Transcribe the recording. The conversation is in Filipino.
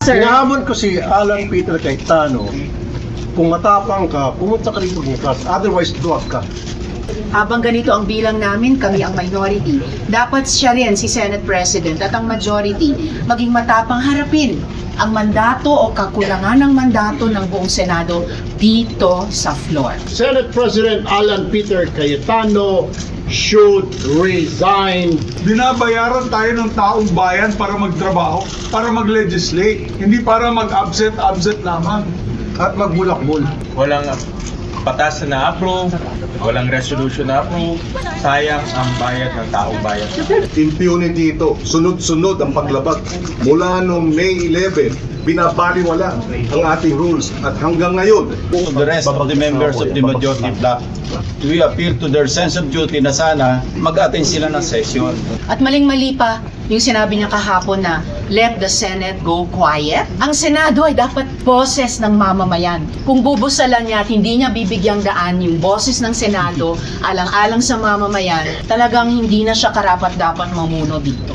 Sir. Hinahamon ko si Alan Peter Cayetano, kung matapang ka, pumunta ka rito bukas, otherwise duwag ka. Habang ganito ang bilang namin, kami ang minority. Dapat siya rin, si Senate President at ang majority, maging matapang harapin ang mandato o kakulangan ng mandato ng buong Senado dito sa floor. Senate President Alan Peter Cayetano should resign. Binabayaran tayo ng taong bayan para magtrabaho, para mag-legislate, hindi para mag-absent lamang. At magbulakbol. Walang batas na na-approve, walang resolution na approve, sayang ang bayad ng taong bayan. Impunity ito. Sunod-sunod ang paglabag. Mula noong May 11, binabaliwala ang ating rules. At hanggang ngayon, To the rest of the members of the majority bloc, we appeal to their sense of duty na sana mag-attend sila ng session. At maling-mali pa yung sinabi niya kahapon na let the Senate go quiet. Ang Senado ay dapat boses ng mamamayan. Kung bubusalan niya at hindi niya bibigyang daan yung boses ng Senado alang-alang sa mamamayan, talagang hindi na siya karapat-dapat mamuno dito.